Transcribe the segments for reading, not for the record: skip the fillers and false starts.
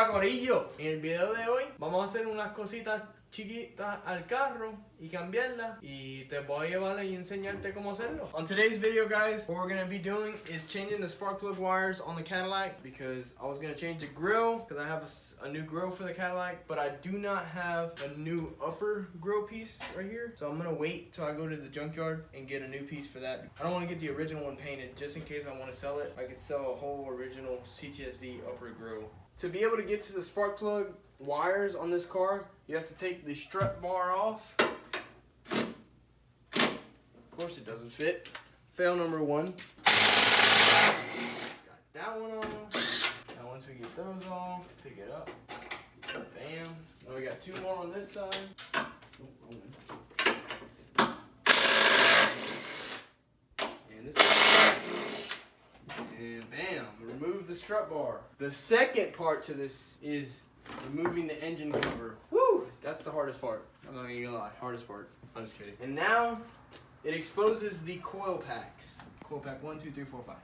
Hola Corillo, en el video de hoy vamos a hacer unas cositas chiquitas al carro y cambiarla y te voy a llevar y enseñarte cómo hacerlo. On today's video, guys, what we're going to be doing is changing the spark plug wires on the Cadillac because I was going to change the grill because I have a new grill for the Cadillac, but I do not have a new upper grill piece right here. So I'm going to wait till I go to the junkyard and get a new piece for that. I don't want to get the original one painted just in case I want to sell it. I could sell a whole original CTS-V upper grill. To be able to get to the spark plug wires on this car, you have to take the strut bar off. Of course it doesn't fit. Fail number one. Got that one off. Now once we get those off, pick it up. Bam. Now we got two more on this side. And this side. And bam, remove the strut bar. The second part to this is removing the engine cover. Woo! That's the hardest part. I'm not gonna lie, hardest part. I'm just kidding. And now it exposes the coil packs. Coil pack 1, 2, 3, 4, 5.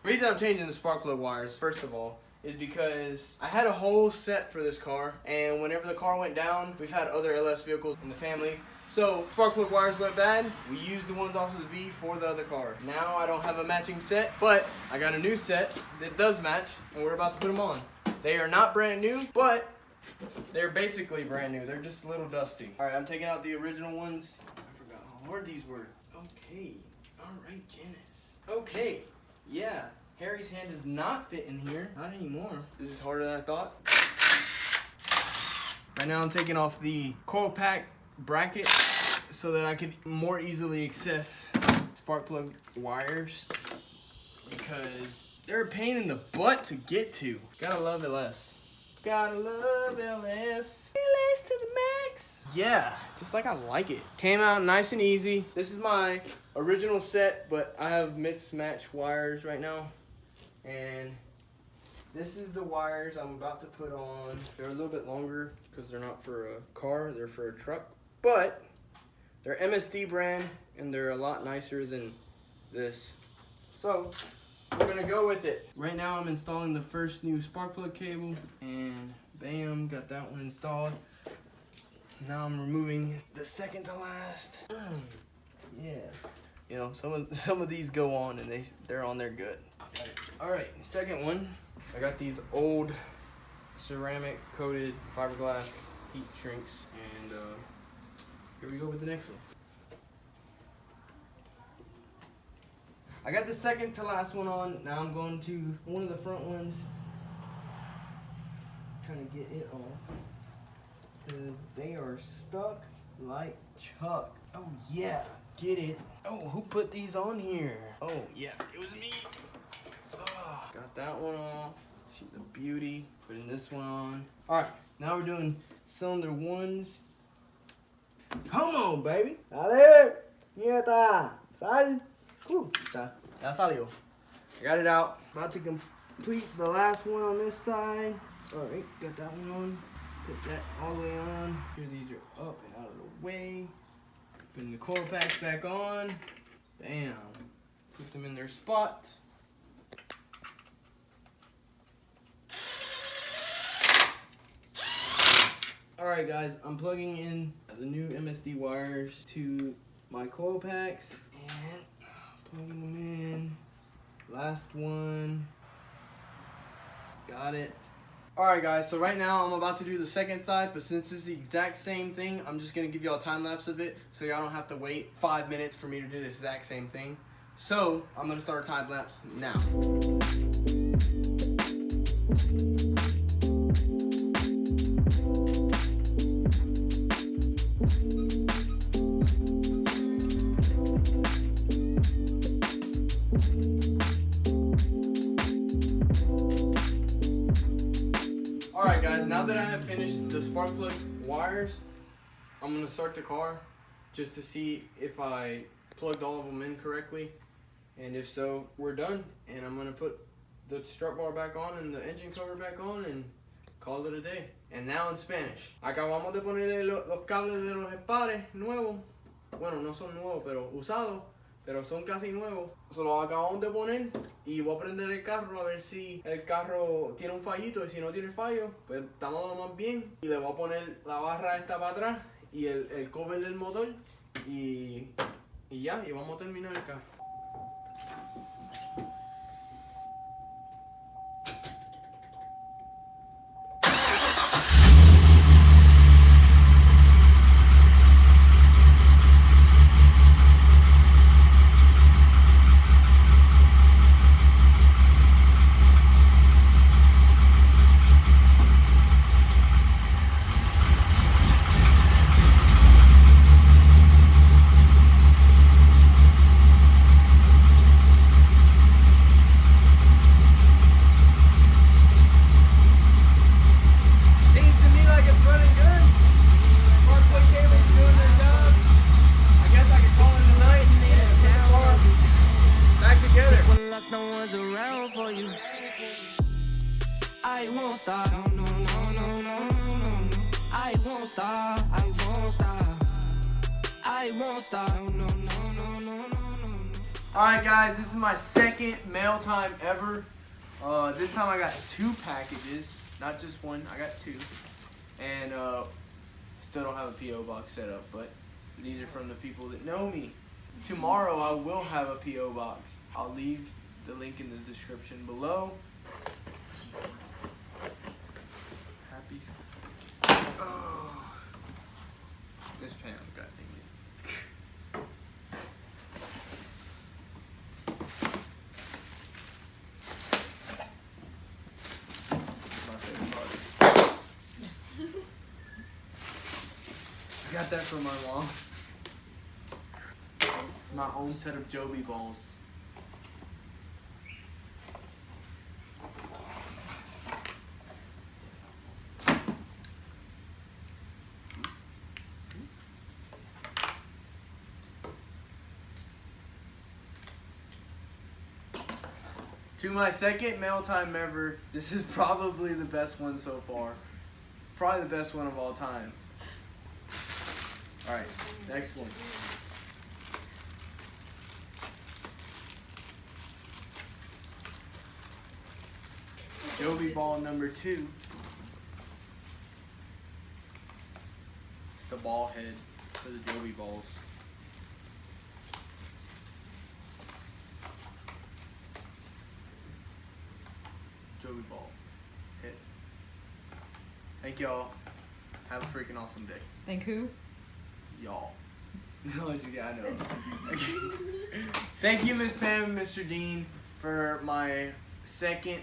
The reason I'm changing the spark plug wires, first of all, is because I had a whole set for this car, and whenever the car went down, we've had other LS vehicles in the family. So spark plug wires went bad. We used the ones off of the V for the other car. Now I don't have a matching set, but I got a new set that does match, and we're about to put them on. They are not brand new, but they're basically brand new. They're just a little dusty. All right, I'm taking out the original ones. I forgot how hard these were. Okay, all right, Janice. Okay, yeah. Harry's hand does not fit in here. Not anymore. This is harder than I thought. Right now I'm taking off the coil pack bracket so that I could more easily access spark plug wires because they're a pain in the butt to get to. Gotta love LS. Gotta love LS. LS to the max. Yeah, just like I like it. Came out nice and easy. This is my original set, but I have mismatched wires right now. And this is the wires I'm about to put on. They're a little bit longer because they're not for a car, they're for a truck. But they're MSD brand and they're a lot nicer than this. So we're gonna go with it. Right now I'm installing the first new spark plug cable and bam, got that one installed. Now I'm removing the second to last. Yeah. You know, some of these go on and they're on there good. All right, second one. I got these old ceramic coated fiberglass heat shrinks and here we go with the next one. I got the second to last one on. Now I'm going to one of the front ones. Trying to get it off because they are stuck like Chuck. Oh yeah, get it. Oh, who put these on here? Oh yeah, it was me. Oh, got that one off. She's a beauty. Putting this one on. All right, now we're doing cylinder ones. Come on, baby. Dale, nieta, sal. Ya salió. I got it out. About to complete the last one on this side. All right, got that one on. Put that all the way on. Here, these are up and out of the way. Putting the coil packs back on. Bam. Put them in their spots. Alright guys, I'm plugging in the new MSD wires to my coil packs and plugging them in. Last one. Got it. Alright guys, so right now I'm about to do the second side, but since it's the exact same thing, I'm just going to give y'all a time lapse of it so y'all don't have to wait 5 minutes for me to do the exact same thing. So, I'm going to start a time lapse now. Alright guys, now that I have finished the spark plug wires, I'm going to start the car just to see if I plugged all of them in correctly. And if so, we're done. And I'm going to put the strut bar back on and the engine cover back on and call it a day. And now in Spanish. Acabamos de ponerle los cables de los espares nuevos. Bueno, no son nuevos, pero usados. pero son casi nuevos. Se los acabamos de poner y voy a prender el carro a ver si el carro tiene un fallito, y si no tiene fallo, pues estamos más bien. Y le voy a poner la barra esta para atrás y el cover del motor y ya, y vamos a terminar el carro. I won't stop, no, no, no, no, no, no. I won't stop, I won't stop. I won't stop, no, no, no, no, no, no. Alright guys, this is my second mail time ever. This time I got 2 packages, not just one, I got 2. And still don't have a P.O. box set up, but these are from the people that know me. Tomorrow I will have a P.O. box. I'll leave the link in the description below. Happy school. Oh. This pan got thingy. My favorite part. I got that from my mom. It's my own set of Joby balls. To my second mail time ever, this is probably the best one so far. Probably the best one of all time. Alright, next one. Joby ball number 2. It's the ball head for the Joby balls. Joby ball hit. Thank y'all. Have a freaking awesome day. Thank who? Y'all. No, I know. Thank you, Miss Pam and Mr. Dean, for my second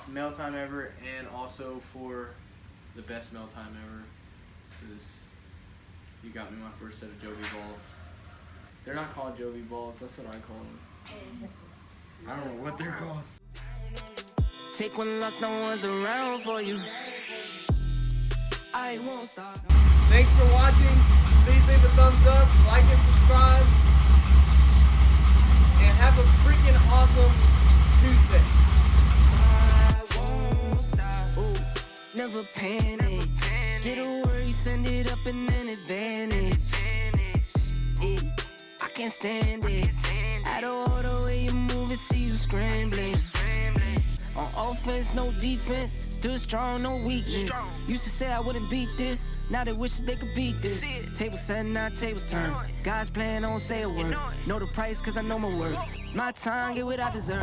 mail time ever, and also for the best mail time ever. Because you got me my first set of Joby balls. They're not called Joby balls. That's what I call them. I don't know what they're called. Take one loss, no one's around for you. I won't stop. Thanks for watching. Please leave a thumbs up, like and subscribe. And have a freaking awesome Tuesday. I won't stop. Ooh, never panic. Get a worry, send it up in an advantage. I can't stand it. I don't know the way you move and see you scrambling. On offense, no defense. Stood strong, no weakness. Used to say I wouldn't beat this. Now they wish they could beat this. Tables set, now tables turn. God's plan, don't say a word. Know the price, cause I know my worth. My time, get what I deserve.